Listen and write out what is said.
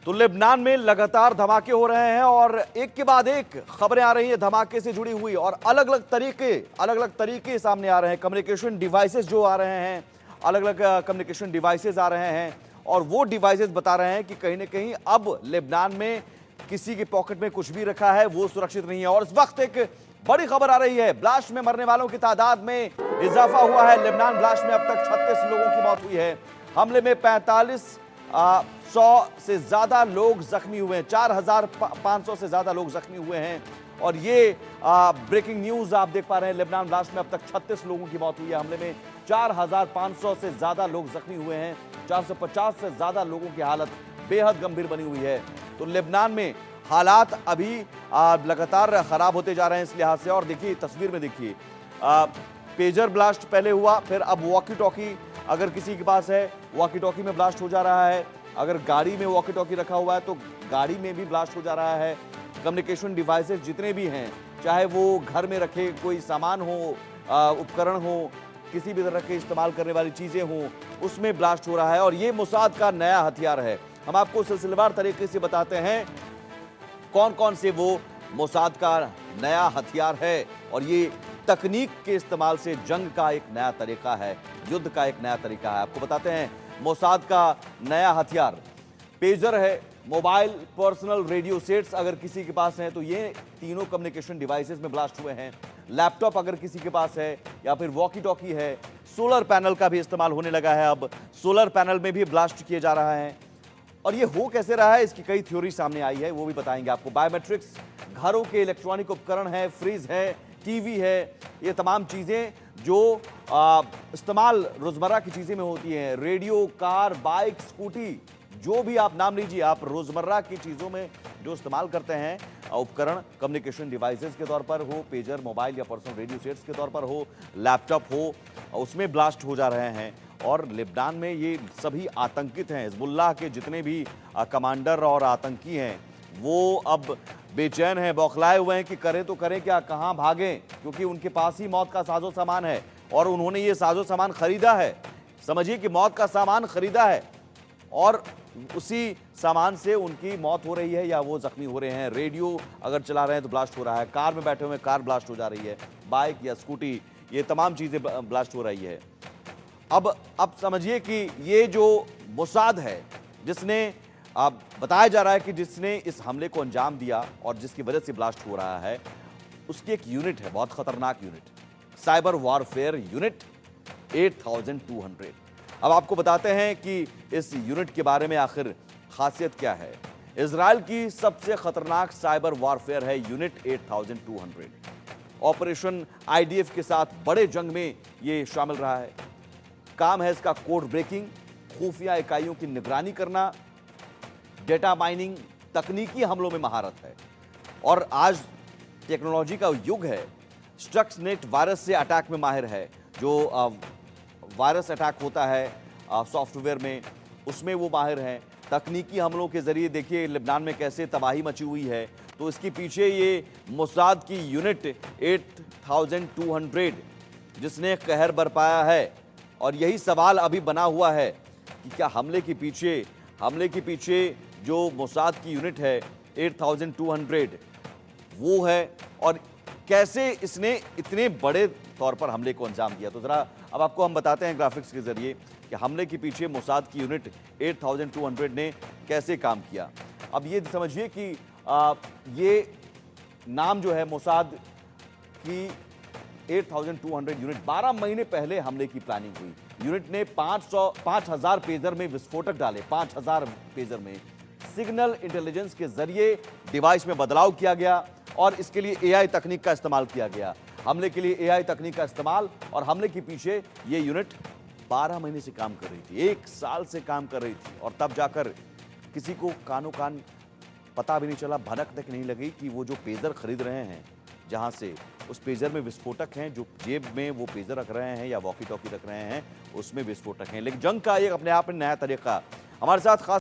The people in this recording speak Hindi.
तो लेबनान में लगातार धमाके हो रहे हैं और एक के बाद एक खबरें आ रही हैं धमाके से जुड़ी हुई और अलग अलग तरीके सामने आ रहे हैं। कम्युनिकेशन डिवाइसेस जो आ रहे हैं, अलग अलग कम्युनिकेशन डिवाइसेस आ रहे हैं और वो डिवाइसेस बता रहे हैं कि कहीं ना कहीं अब लेबनान में किसी के पॉकेट में कुछ भी रखा है वो सुरक्षित नहीं है। और इस वक्त एक बड़ी खबर आ रही है, ब्लास्ट में मरने वालों की तादाद में इजाफा हुआ है। लेबनान ब्लास्ट में अब तक 36 लोगों की मौत हुई है। हमले में 4500 से ज्यादा लोग जख्मी हुए हैं, 4500 से ज्यादा लोग जख्मी हुए हैं। और ये ब्रेकिंग न्यूज आप देख पा रहे हैं। लेबनान ब्लास्ट में अब तक 36 लोगों की मौत हुई है। हमले में 4500 से ज्यादा लोग जख्मी हुए हैं। 450 से ज्यादा लोगों की हालत बेहद गंभीर बनी हुई है। तो लेबनान में हालात अभी लगातार खराब होते जा रहे हैं इस लिहाज से। और देखिए तस्वीर में देखिए, पेजर ब्लास्ट पहले हुआ, फिर अब वॉकी टॉकी अगर किसी के पास है वॉकी टॉकी में ब्लास्ट हो जा रहा है। अगर गाड़ी में वॉकी टॉकी रखा हुआ है तो गाड़ी में भी ब्लास्ट हो जा रहा है। कम्युनिकेशन डिवाइसेस जितने भी हैं, चाहे वो घर में रखे कोई सामान हो, उपकरण हो, किसी भी तरह के इस्तेमाल करने वाली चीजें हों, उसमें ब्लास्ट हो रहा है। और ये मोसाद का नया हथियार है। हम आपको सिलसिलेवार तरीके से बताते हैं कौन कौन से वो मोसाद का नया हथियार है। और ये तकनीक के इस्तेमाल से जंग का एक नया तरीका है, युद्ध का एक नया तरीका है। आपको बताते हैं मोसाद का नया हथियार पेजर है, मोबाइल पर्सनल रेडियो सेट्स अगर किसी के पास हैं तो ये तीनों कम्युनिकेशन डिवाइसेस में ब्लास्ट हुए हैं। लैपटॉप अगर किसी के पास है या फिर वॉकी टॉकी है। सोलर पैनल का भी इस्तेमाल होने लगा है, अब सोलर पैनल में भी ब्लास्ट किए जा रहा है। और ये हो कैसे रहा है, इसकी कई थ्योरी सामने आई है, वो भी बताएंगे आपको। बायोमेट्रिक्स, घरों के इलेक्ट्रॉनिक उपकरण है, फ्रिज है, टीवी है, ये तमाम चीजें जो इस्तेमाल रोजमर्रा की चीजें में होती हैं। रेडियो, कार, बाइक, स्कूटी, जो भी आप नाम लीजिए, आप रोजमर्रा की चीजों में जो इस्तेमाल करते हैं उपकरण, कम्युनिकेशन डिवाइसेस के तौर पर हो, पेजर, मोबाइल या पर्सनल रेडियो सेट्स के तौर पर हो, लैपटॉप हो, उसमें ब्लास्ट हो जा रहे हैं। और लेबनान में ये सभी आतंकित हैं। हिजबुल्लाह के जितने भी कमांडर और आतंकी हैं वो अब बेचैन हैं, बौखलाए हुए हैं कि करें तो करें क्या, कहां भागें, क्योंकि उनके पास ही मौत का साजो सामान है और उन्होंने ये साजो सामान खरीदा है। समझिए कि मौत का सामान खरीदा है और उसी सामान से उनकी मौत हो रही है या वो जख्मी हो रहे हैं। रेडियो अगर चला रहे हैं तो ब्लास्ट हो रहा है, कार में बैठे हुए कार ब्लास्ट हो जा रही है, बाइक या स्कूटी, ये तमाम चीजें ब्लास्ट हो रही है। अब समझिए कि ये जो मोसाद है, जिसने अब बताया जा रहा है कि जिसने इस हमले को अंजाम दिया और जिसकी वजह से ब्लास्ट हो रहा है, उसकी एक यूनिट है, बहुत खतरनाक यूनिट, साइबर वॉरफेयर यूनिट 8200। अब आपको बताते हैं कि इस यूनिट के बारे में आखिर खासियत क्या है। इजराइल की सबसे खतरनाक साइबर वॉरफेयर है यूनिट 8200। ऑपरेशन आईडीएफ के साथ बड़े जंग में ये शामिल रहा है। काम है इसका कोड ब्रेकिंग, खुफिया इकाइयों की निगरानी करना, डेटा माइनिंग, तकनीकी हमलों में महारत है। और आज टेक्नोलॉजी का युग है। स्टक्सनेट वायरस से अटैक में माहिर है। जो वायरस अटैक होता है सॉफ्टवेयर में, उसमें वो माहिर हैं। तकनीकी हमलों के जरिए देखिए लेबनान में कैसे तबाही मची हुई है। तो इसके पीछे ये मोसाद की यूनिट 8200 जिसने कहर बरपाया है। और यही सवाल अभी बना हुआ है कि क्या हमले के पीछे जो मोसाद की यूनिट है 8200 वो है और कैसे इसने इतने बड़े तौर पर हमले को अंजाम दिया। तो जरा अब आपको हम बताते हैं ग्राफिक्स के जरिए कि हमले के पीछे मोसाद की यूनिट 8200 ने कैसे काम किया। अब ये समझिए कि ये नाम जो है मोसाद की 8200 यूनिट, 12 महीने पहले हमले की प्लानिंग हुई। यूनिट ने 5000 पेजर में विस्फोटक डाले, 5000 पेजर में। सिग्नल इंटेलिजेंस के जरिए डिवाइस में बदलाव किया गया और इसके लिए एआई तकनीक का इस्तेमाल किया गया। हमले के लिए एआई तकनीक का इस्तेमाल और हमले के पीछे ये यूनिट 12 महीने से काम कर रही थी, 1 साल से काम कर रही थी। और तब जाकर किसी को कानो कान पता भी नहीं चला, भनक तक नहीं लगी कि वो जो पेजर खरीद रहे हैं, जहां से उस पेजर में विस्फोटक हैं, जो जेब में वो पेजर रख रहे हैं या वॉकी टॉकी रख रहे हैं, उसमें विस्फोटक हैं। लेकिन जंग का एक अपने आप में नया तरीका। हमारे साथ खास